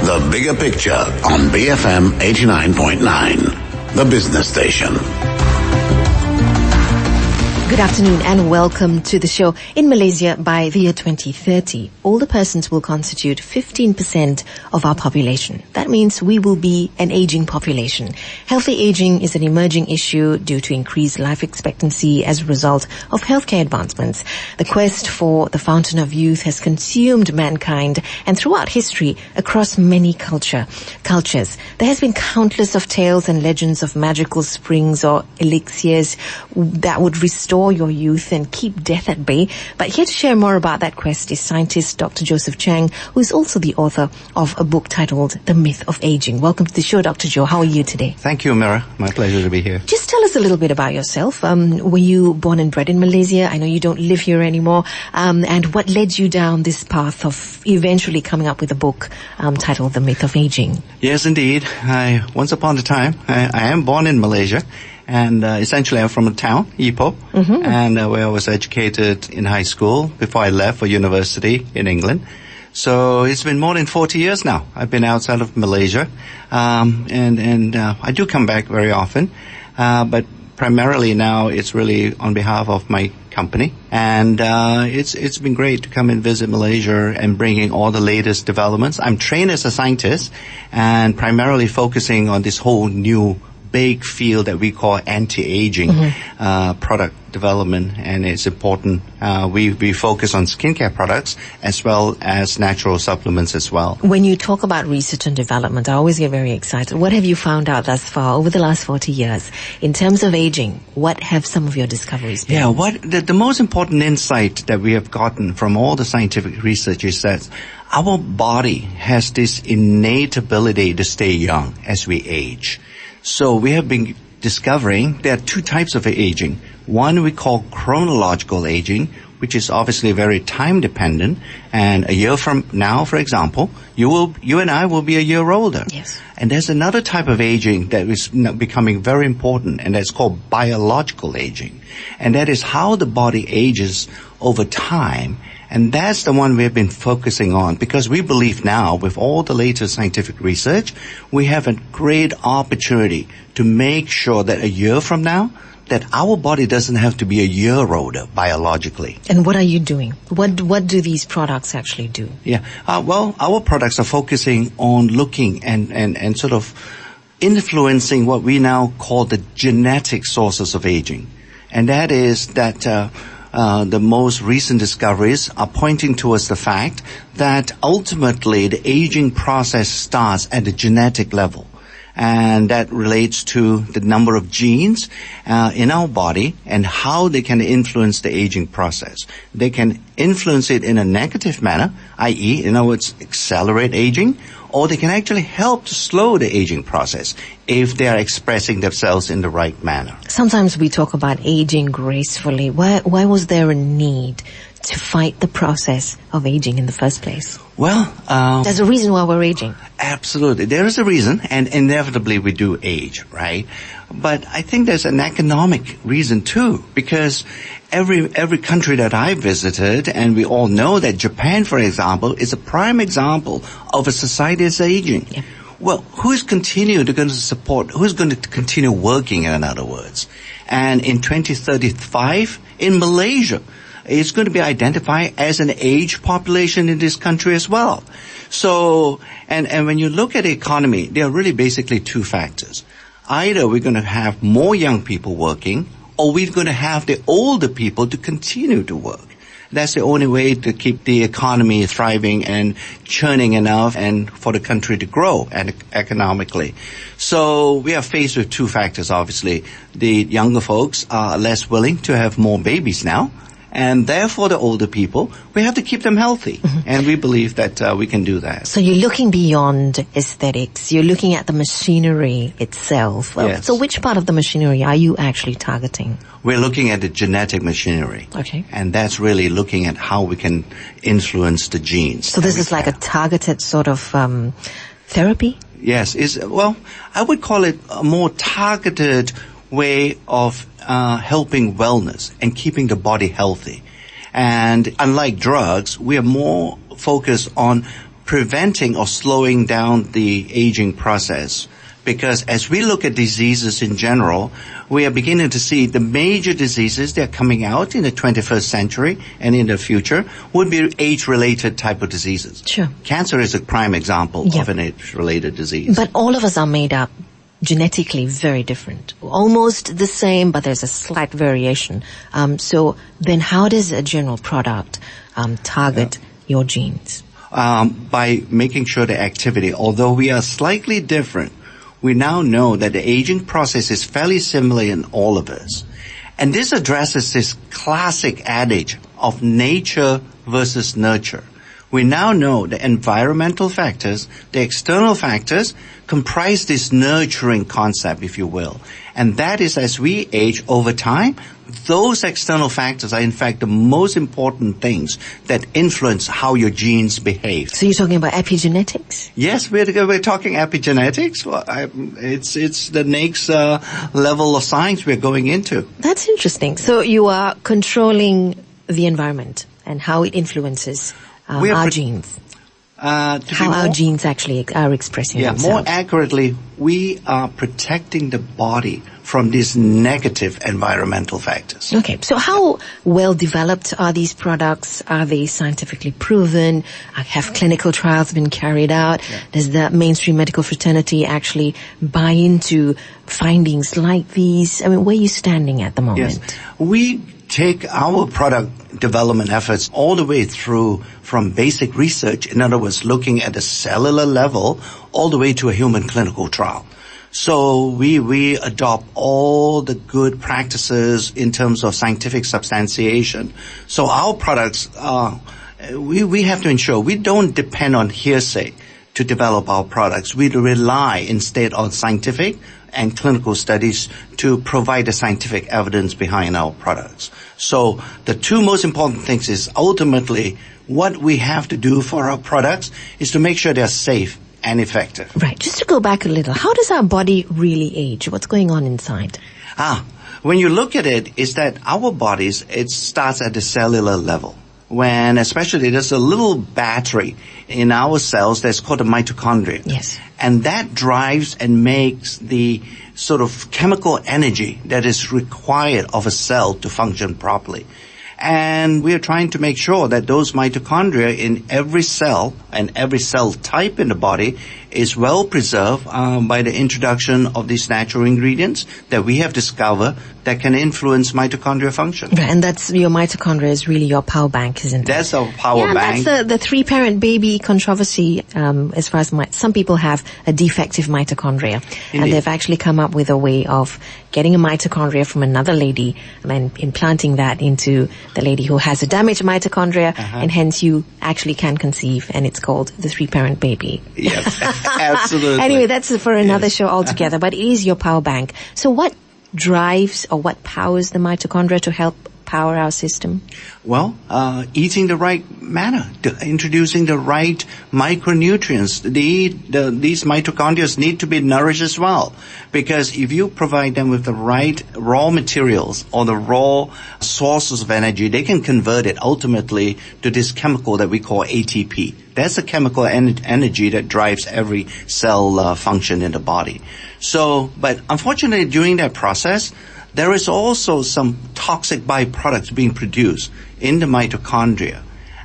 The Bigger Picture on BFM 89.9, the business station. Good afternoon and welcome to the show. In Malaysia, by the year 2030, older persons will constitute 15% of our population. That means we will be an aging population. Healthy aging is an emerging issue due to increased life expectancy as a result of healthcare advancements. The quest for the fountain of youth has consumed mankind, and throughout history, across many cultures, there has been countless of tales and legends of magical springs or elixirs that would restore your youth and keep death at bay. But here to share more about that quest is scientist Dr. Joe Chang, who is also the author of a book titled The Myth of Aging. Welcome to the show, Dr. Joe. How are you today? Thank you, Mira. My pleasure to be here. Just tell us a little bit about yourself. Were you born and bred in Malaysia? I know you don't live here anymore. And what led you down this path of eventually coming up with a book titled The Myth of Aging? Yes, indeed. Once upon a time, I am born in Malaysia. And essentially, I'm from a town, Ipoh, and where I was educated in high school before I left for university in England. So it's been more than 40 years now. I've been outside of Malaysia, and I do come back very often, but primarily now it's really on behalf of my company, and it's been great to come and visit Malaysia and bringing all the latest developments. I'm trained as a scientist and primarily focusing on this whole new big field that we call anti-aging product development, and it's important. We focus on skincare products as well as natural supplements as well. When you talk about research and development, I always get very excited. What have you found out thus far over the last 40 years in terms of aging? What have some of your discoveries been? Yeah, the most important insight that we have gotten from all the scientific research is that our body has this innate ability to stay young as we age. So we have been discovering there are two types of aging. One we call chronological aging, which is obviously very time dependent. And a year from now, for example, you and I will be a year older. Yes. And there's another type of aging that is becoming very important, and that's called biological aging. And that is how the body ages over time. And that's the one we've been focusing on, because we believe now, with all the latest scientific research, we have a great opportunity to make sure that a year from now, that our body doesn't have to be a year older biologically. And what are you doing? What do these products actually do? Yeah, well, our products are focusing on looking and sort of influencing what we now call the genetic sources of aging. And that is that the most recent discoveries are pointing towards the fact that ultimately the aging process starts at the genetic level. And that relates to the number of genes in our body and how they can influence the aging process. They can influence it in a negative manner, i.e., in other words, accelerate aging, or they can actually help to slow the aging process if they are expressing themselves in the right manner. Sometimes we talk about aging gracefully. Why was there a need to fight the process of aging in the first place? Well, there's a reason why we're aging. Absolutely. There is a reason, and inevitably we do age, right? But I think there's an economic reason too, because every country that I visited, and we all know that Japan, for example, is a prime example of a society that's aging. Yeah. Well, who's going to continue working, in other words? And in 2035, in Malaysia, it's going to be identified as an aged population in this country as well. So, and when you look at the economy, there are really basically two factors. Either we're going to have more young people working, or we're going to have the older people to continue to work. That's the only way to keep the economy thriving and churning enough and for the country to grow economically. So we are faced with two factors, obviously. The younger folks are less willing to have more babies now. And therefore, the older people, we have to keep them healthy. And we believe that we can do that. So you're looking beyond aesthetics. You're looking at the machinery itself. Yes. So which part of the machinery are you actually targeting? We're looking at the genetic machinery. Okay. And that's really looking at how we can influence the genes. So this is like a targeted sort of therapy? Yes. I would call it a more targeted way of helping wellness and keeping the body healthy. And unlike drugs, we are more focused on preventing or slowing down the aging process. Because as we look at diseases in general, we are beginning to see the major diseases that are coming out in the 21st century and in the future would be age-related type of diseases. Sure. Cancer is a prime example of an age-related disease. But all of us are made up genetically very different. Almost the same, but there's a slight variation. So then how does a general product target your genes? By making sure the activity, although we are slightly different, we now know that the aging process is fairly similar in all of us. And this addresses this classic adage of nature versus nurture. We now know the environmental factors, the external factors, comprise this nurturing concept, if you will. And that is, as we age over time, those external factors are in fact the most important things that influence how your genes behave. So you're talking about epigenetics? Yes, we're talking epigenetics. Well, it's the next level of science we're going into. That's interesting. So you are controlling the environment and how it influences our genes. How our genes actually are expressing themselves. More accurately, we are protecting the body from these negative environmental factors. Okay, so how well developed are these products? Are they scientifically proven? Have clinical trials been carried out? Yeah. Does the mainstream medical fraternity actually buy into findings like these? I mean, where are you standing at the moment? Yes, we take our product development efforts all the way through from basic research, in other words, looking at the cellular level, all the way to a human clinical trial. So we adopt all the good practices in terms of scientific substantiation. So our products, we have to ensure we don't depend on hearsay to develop our products. We rely instead on scientific and clinical studies to provide the scientific evidence behind our products. So the two most important things is ultimately what we have to do for our products is to make sure they're safe and effective. Right. Just to go back a little, how does our body really age? What's going on inside? When you look at it, is that our bodies, it starts at the cellular level. When especially there's a little battery in our cells that's called the mitochondria. Yes. And that drives and makes the sort of chemical energy that is required of a cell to function properly. And we are trying to make sure that those mitochondria in every cell and every cell type in the body is well preserved by the introduction of these natural ingredients that we have discovered that can influence mitochondrial function. Right, and that's your mitochondria is really your power bank, isn't it? That's our power bank. That's the three-parent baby controversy. As far as some people have a defective mitochondria, Indeed. And they've actually come up with a way of getting a mitochondria from another lady and implanting that into the lady who has a damaged mitochondria, and hence you actually can conceive, and it's called the three-parent baby. Yes, absolutely. Anyway, that's for another show altogether, but it is your power bank. So what drives or what powers the mitochondria to help power our system? Well, eating the right manner, introducing the right micronutrients. These mitochondria need to be nourished as well, because if you provide them with the right raw materials or the raw sources of energy, they can convert it ultimately to this chemical that we call ATP. That's a chemical energy that drives every cell function in the body. So, but unfortunately during that process, there is also some toxic byproducts being produced in the mitochondria.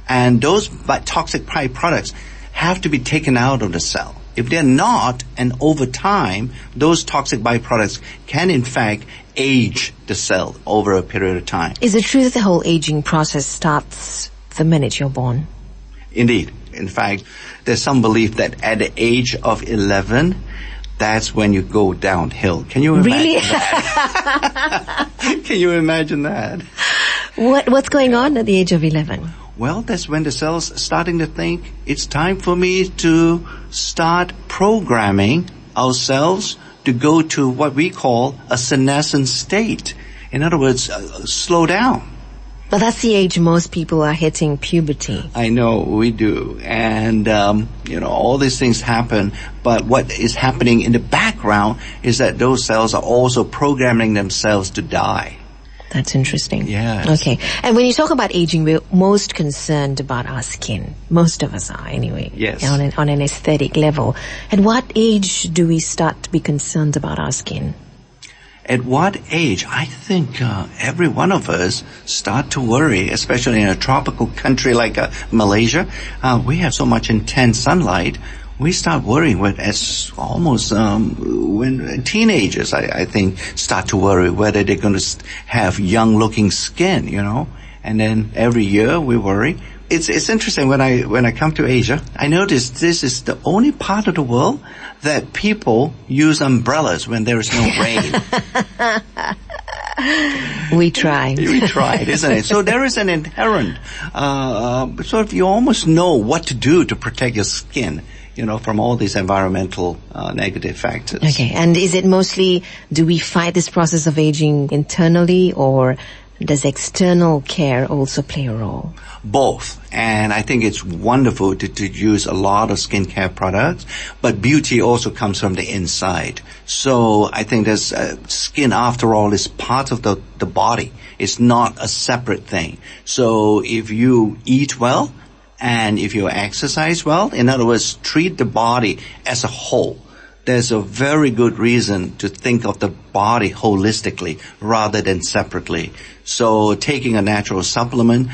And those toxic byproducts have to be taken out of the cell. If they're not, and over time, those toxic byproducts can in fact age the cell over a period of time. Is it true that the whole aging process starts the minute you're born? Indeed. In fact, there's some belief that at the age of 11, that's when you go downhill. Can you imagine that? Can you imagine that? What's going on at the age of 11? Well, that's when the cell's starting to think it's time for me to start programming ourselves to go to what we call a senescent state. In other words, slow down. But that's the age most people are hitting puberty. I know, we do. And, all these things happen. But what is happening in the background is that those cells are also programming themselves to die. That's interesting. Yes. Okay. And when you talk about aging, we're most concerned about our skin. Most of us are, anyway. Yes. On an aesthetic level. At what age do we start to be concerned about our skin? At what age? I think every one of us start to worry, especially in a tropical country like Malaysia. We have so much intense sunlight. We start worrying when teenagers, I think, start to worry whether they're going to have young-looking skin, And then every year we worry. It's interesting when I come to Asia, I notice this is the only part of the world that people use umbrellas when there is no rain. We tried. We tried, isn't it? So there is an inherent, sort of you almost know what to do to protect your skin, from all these environmental negative factors. Okay, and is it mostly, do we fight this process of aging internally, or does external care also play a role? Both. And I think it's wonderful to use a lot of skincare products, but beauty also comes from the inside. So I think there's skin, after all, is part of the body. It's not a separate thing. So if you eat well and if you exercise well, in other words, treat the body as a whole, there's a very good reason to think of the body holistically rather than separately. So taking a natural supplement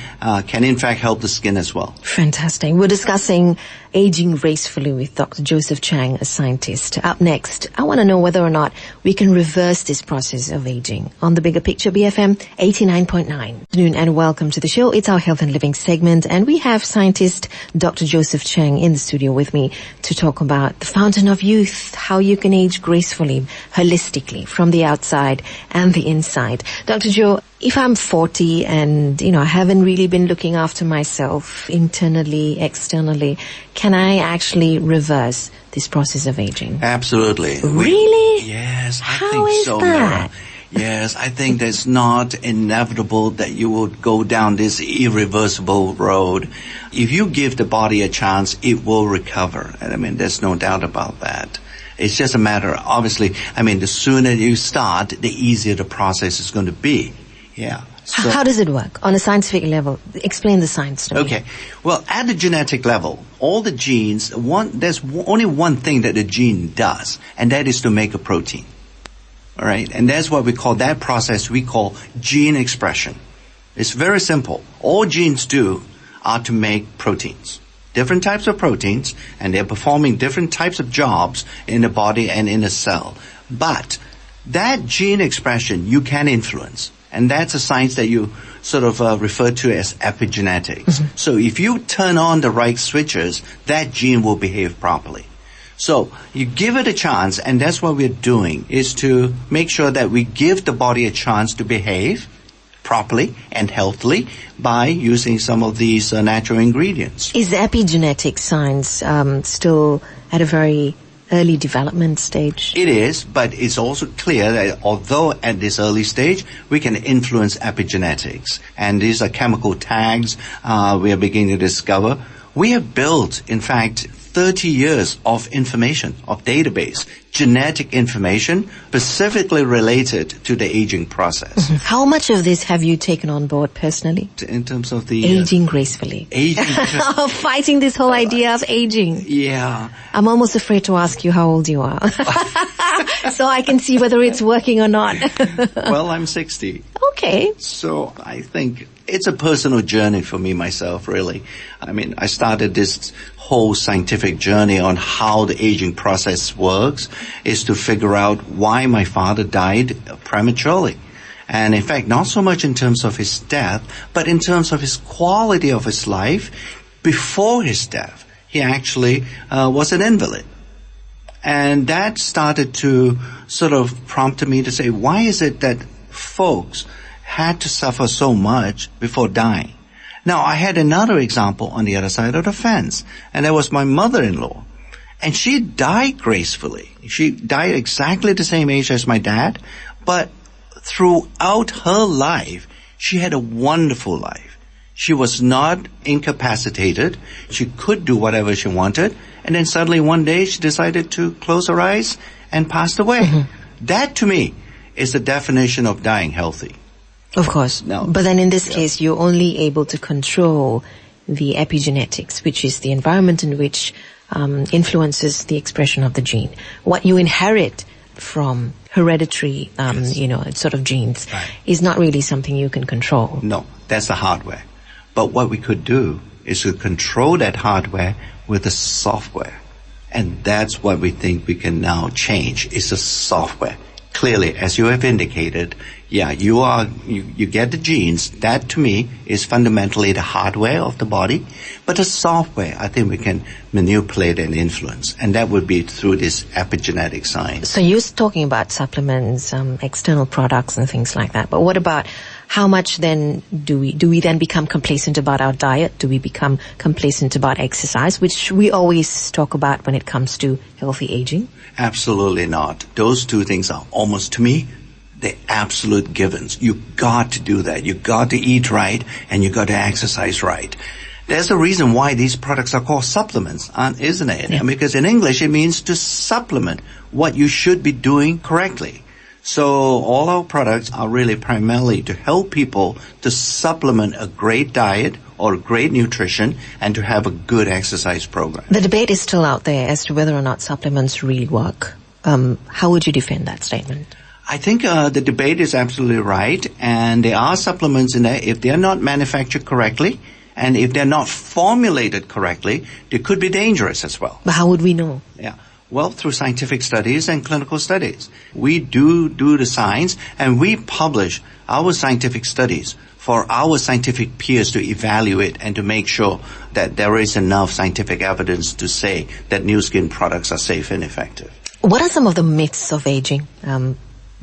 can in fact help the skin as well. Fantastic. We're discussing aging gracefully with Dr. Joseph Chang, a scientist. Up next, I want to know whether or not we can reverse this process of aging. On the Bigger Picture, BFM 89.9. Good afternoon and welcome to the show. It's our Health and Living segment, and we have scientist Dr. Joseph Chang in the studio with me to talk about the fountain of youth, how you can age gracefully, holistically, from the outside and the inside. Dr. Joe, if I'm 40 and, I haven't really been looking after myself internally, externally, can I actually reverse this process of aging? Absolutely. Really? Yes, I How think is so. that? Yes, I think that's not inevitable that you would go down this irreversible road. If you give the body a chance, it will recover. And there's no doubt about that. It's just a matter, obviously, the sooner you start, the easier the process is going to be. Yeah. So how does it work on a scientific level? Explain the science to me. Okay. Well, at the genetic level, all the genes, there's only one thing that the gene does, and that is to make a protein. All right? And that's what that process we call gene expression. It's very simple. All genes do are to make proteins. Different types of proteins, and they're performing different types of jobs in the body and in the cell. But that gene expression you can influence. And that's a science that you sort of refer to as epigenetics. Mm-hmm. So if you turn on the right switches, that gene will behave properly. So you give it a chance, and that's what we're doing, is to make sure that we give the body a chance to behave properly and healthily by using some of these natural ingredients. Is epigenetic science still at a very early development stage? It is, but it's also clear that although at this early stage, we can influence epigenetics. And these are chemical tags we are beginning to discover. We have built, in fact, 30 years of information, of database, genetic information, specifically related to the aging process. Mm-hmm. How much of this have you taken on board personally? In terms of the... aging gracefully. Aging fighting this whole idea of aging. Yeah. I'm almost afraid to ask you how old you are. So I can see whether it's working or not. Well, I'm 60. Okay. So I think it's a personal journey for me myself, really. I started this whole scientific journey on how the aging process works is to figure out why my father died prematurely. And in fact, not so much in terms of his death, but in terms of his quality of his life before his death. He actually was an invalid. And that started to sort of prompt me to say, why is it that folks had to suffer so much before dying? Now, I had another example on the other side of the fence, and that was my mother-in-law. And she died gracefully. She died exactly the same age as my dad, but throughout her life, she had a wonderful life. She was not incapacitated. She could do whatever she wanted. And then suddenly one day she decided to close her eyes and passed away. Mm-hmm. That to me is the definition of dying healthy. Of course. No. But then in this case, you're only able to control the epigenetics, which is the environment in which influences the expression of the gene. What you inherit from hereditary, sort of genes is not really something you can control. No, that's the hardware. But what we could do is to control that hardware with the software. And that's what we think we can now change, is the software. Clearly, as you have indicated, you get the genes. That, to me, is fundamentally the hardware of the body. But the software, I think we can manipulate and influence. And that would be through this epigenetic science. So you're talking about supplements, external products and things like that. But what about how much then do we then become complacent about our diet? Do we become complacent about exercise, which we always talk about when it comes to healthy aging? Absolutely not. Those two things are almost, to me, the absolute givens. You got to do that. You got to eat right and you got to exercise right. There's a reason why these products are called supplements, isn't it? Yeah. Because in English it means to supplement what you should be doing correctly. So all our products are really primarily to help people to supplement a great diet or great nutrition and to have a good exercise program. The debate is still out there as to whether or not supplements really work. How would you defend that statement? I think the debate is absolutely right, and there are supplements in there. If they are not manufactured correctly, and if they're not formulated correctly, they could be dangerous as well. But how would we know? Yeah. Well, through scientific studies and clinical studies. We do the science, and we publish our scientific studies for our scientific peers to evaluate and to make sure that there is enough scientific evidence to say that new skin products are safe and effective. What are some of the myths of aging?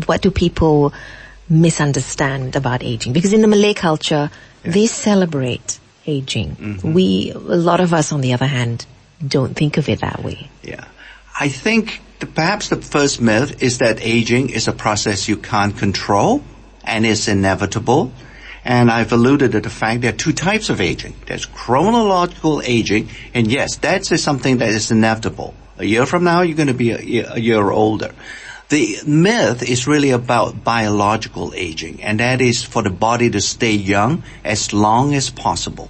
What do people misunderstand about aging? Because in the Malay culture, they celebrate aging. Mm-hmm. A lot of us, on the other hand, don't think of it that way. Yeah. I think perhaps the first myth is that aging is a process you can't control and is inevitable. And I've alluded to the fact there are two types of aging. There's chronological aging, and yes, that's something that is inevitable. A year from now, you're going to be a year older. The myth is really about biological aging, and that is for the body to stay young as long as possible.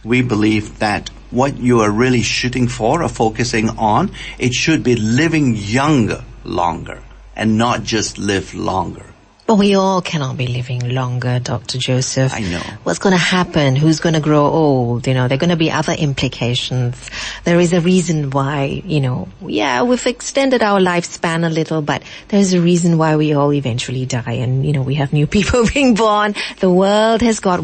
We believe that what you are really shooting for or focusing on, it should be living younger longer and not just live longer. But we all cannot be living longer, Dr. Joseph. I know. What's going to happen? Who's going to grow old? There are going to be other implications. There is a reason why, we've extended our lifespan a little, but there's a reason why we all eventually die and, we have new people being born. The world has got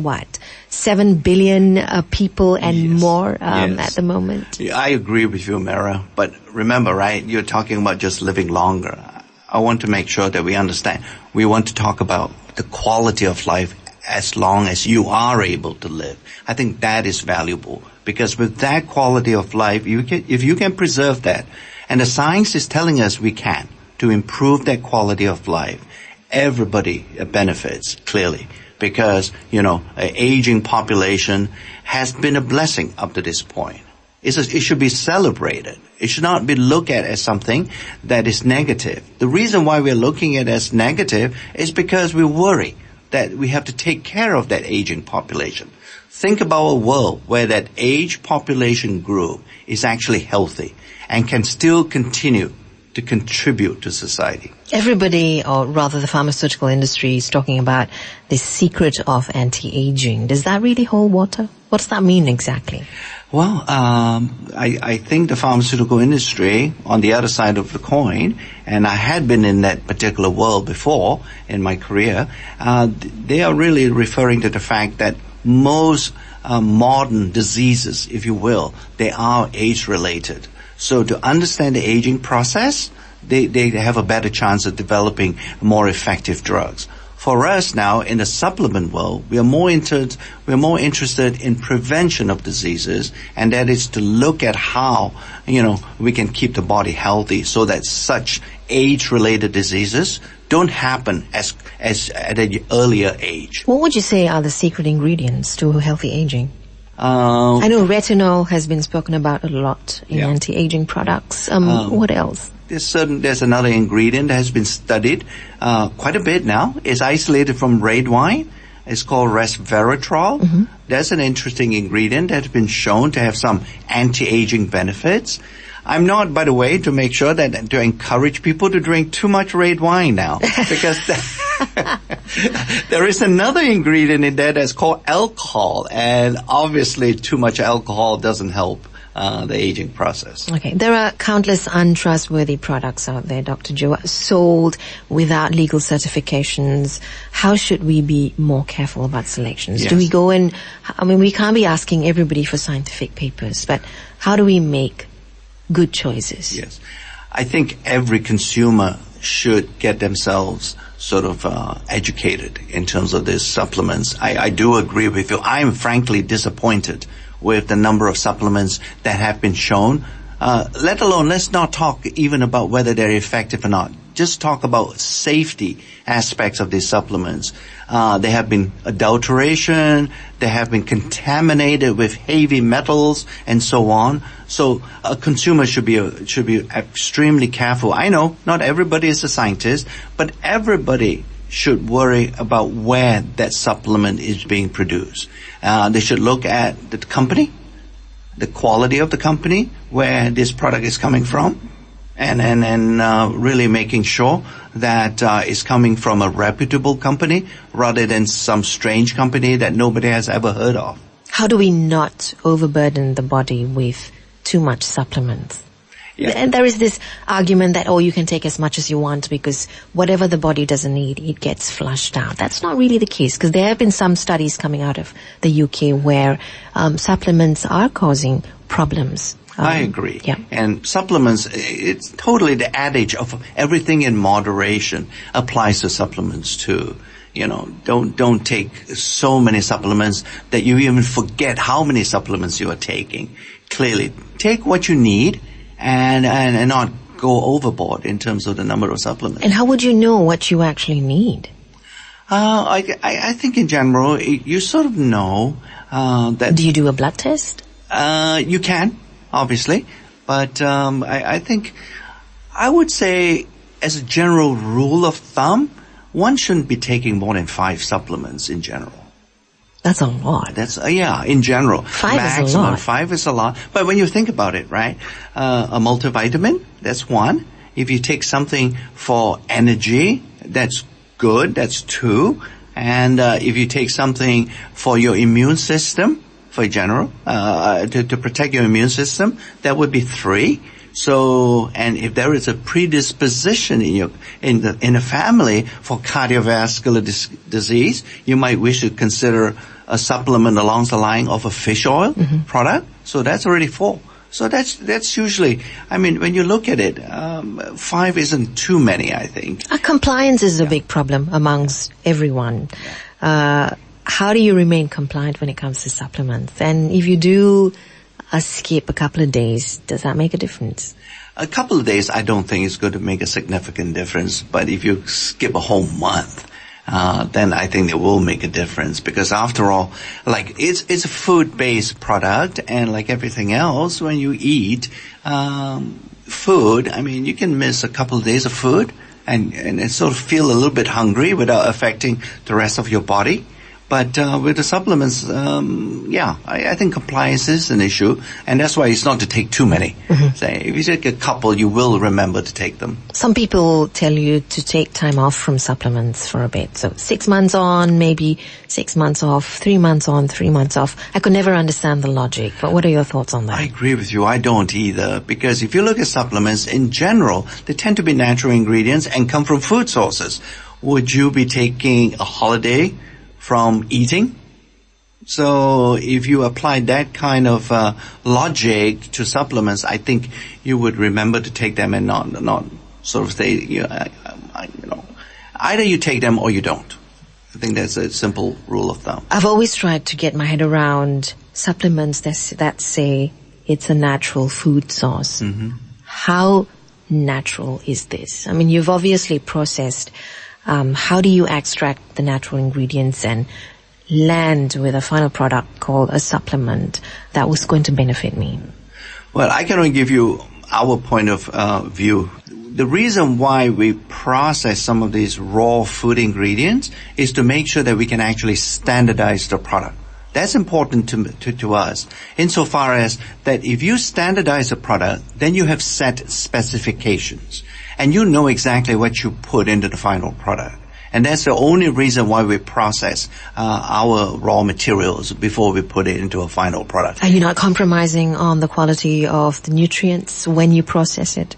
7 billion people and more at the moment. I agree with you, Mara. But remember, right, you're talking about just living longer. I want to make sure that we understand. We want to talk about the quality of life as long as you are able to live. I think that is valuable because with that quality of life, if you can preserve that, and the science is telling us we can, to improve that quality of life, everybody benefits clearly because, an aging population has been a blessing up to this point. It should be celebrated. It should not be looked at as something that is negative. The reason why we're looking at it as negative is because we worry that we have to take care of that aging population. Think about a world where that age population group is actually healthy and can still continue to contribute to society. Everybody, or rather the pharmaceutical industry, is talking about the secret of anti-aging. Does that really hold water? What does that mean exactly? Well, I think the pharmaceutical industry, on the other side of the coin, and I had been in that particular world before in my career, they are really referring to the fact that most modern diseases, if you will, they are age-related. So to understand the aging process, they have a better chance of developing more effective drugs. For us now, in the supplement world, we are more interested in prevention of diseases, and that is to look at how, we can keep the body healthy so that such age-related diseases don't happen as at an earlier age. What would you say are the secret ingredients to healthy aging? I know retinol has been spoken about a lot in anti-aging products. What else? There's another ingredient that has been studied quite a bit now. It's isolated from red wine. It's called resveratrol. That's an interesting ingredient that's been shown to have some anti-aging benefits. I'm not, by the way, to make sure that to encourage people to drink too much red wine now, because there is another ingredient in there that's called alcohol, and obviously too much alcohol doesn't help the aging process. Okay, there are countless untrustworthy products out there, Dr. Joe, sold without legal certifications. How should we be more careful about selections? Yes. Do we go in, I mean, we can't be asking everybody for scientific papers, but how do we make good choices? Yes. I think every consumer should get themselves sort of educated in terms of these supplements. I do agree with you. I'm frankly disappointed with the number of supplements that have been shown. Let alone, let's not talk even about whether they're effective or not. Just talk about safety aspects of these supplements. They have been adulteration, they have been contaminated with heavy metals and so on. So a consumer should be extremely careful. I know not everybody is a scientist, but everybody should worry about where that supplement is being produced. They should look at the company, the quality of the company, where this product is coming from, and really making sure that it's coming from a reputable company rather than some strange company that nobody has ever heard of. How do we not overburden the body with too much supplements? Yeah. And there is this argument that, you can take as much as you want because whatever the body doesn't need, it gets flushed out. That's not really the case, because there have been some studies coming out of the UK where supplements are causing problems. I agree. Yeah. And supplements, it's totally the adage of everything in moderation applies to supplements too. You know, don't take so many supplements that you even forget how many supplements you are taking. Clearly, take what you need and not go overboard in terms of the number of supplements. And how would you know what you actually need? I think in general, you sort of know that. Do you do a blood test? You can, obviously, but I think I would say, as a general rule of thumb, one shouldn't be taking more than 5 supplements in general. That's a lot. That's in general. 5 maximum, is a lot. 5 is a lot. But when you think about it, right, a multivitamin, that's 1. If you take something for energy, that's good. That's 2. And if you take something for your immune system, for general, to protect your immune system, that would be 3. So, and if there is a predisposition in a family for cardiovascular disease, you might wish to consider a supplement along the line of a fish oil product. So that's already 4. So that's usually, I mean, when you look at it, 5 isn't too many, I think. Compliance is a big problem amongst everyone. How do you remain compliant when it comes to supplements? And if you do skip a couple of days, does that make a difference? A couple of days, I don't think is going to make a significant difference. But if you skip a whole month, then I think it will make a difference. Because after all, like, it's a food-based product, and like everything else, when you eat food, I mean, you can miss a couple of days of food and sort of feel a little bit hungry without affecting the rest of your body. But with the supplements, I think compliance is an issue, and that's why it's not to take too many. Say, if you take a couple, you will remember to take them. Some people tell you to take time off from supplements for a bit. So 6 months on, maybe 6 months off, 3 months on, 3 months off. I could never understand the logic, but what are your thoughts on that? I agree with you. I don't either, because if you look at supplements in general, they tend to be natural ingredients and come from food sources. Would you be taking a holiday from eating? So if you apply that kind of logic to supplements, I think you would remember to take them and not sort of say, either you take them or you don't. I think that's a simple rule of thumb. I've always tried to get my head around supplements that say it's a natural food source. How natural is this? I mean, you've obviously processed. How do you extract the natural ingredients and land with a final product called a supplement that was going to benefit me? Well, I can only give you our point of view. the reason why we process some of these raw food ingredients is to make sure that we can actually standardize the product. That's important to us, insofar as that if you standardize a product, then you have set specifications, and you know exactly what you put into the final product. And that's the only reason why we process our raw materials before we put it into a final product. Are you not compromising on the quality of the nutrients when you process it?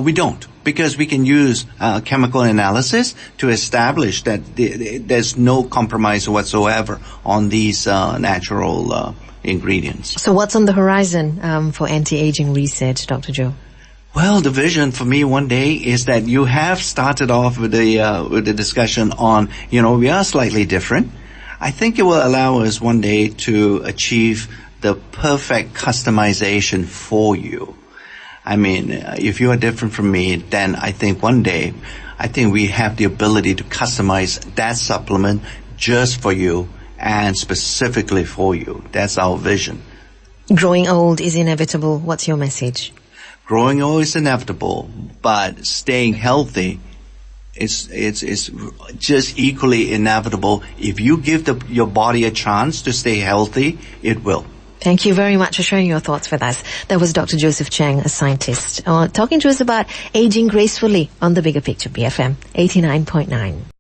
We don't, because we can use chemical analysis to establish that there's no compromise whatsoever on these natural ingredients. So what's on the horizon for anti-aging research, Dr. Joe? Well, the vision for me one day is that you have started off with the discussion on, we are slightly different. I think it will allow us one day to achieve the perfect customization for you. I mean, if you are different from me, then I think one day, we have the ability to customize that supplement just for you and specifically for you. That's our vision. Growing old is inevitable. What's your message? Growing old is inevitable, but staying healthy is just equally inevitable. If you give your body a chance to stay healthy, it will. Thank you very much for sharing your thoughts with us. That was Dr. Joseph Chang, a scientist, talking to us about aging gracefully on The Bigger Picture, BFM 89.9.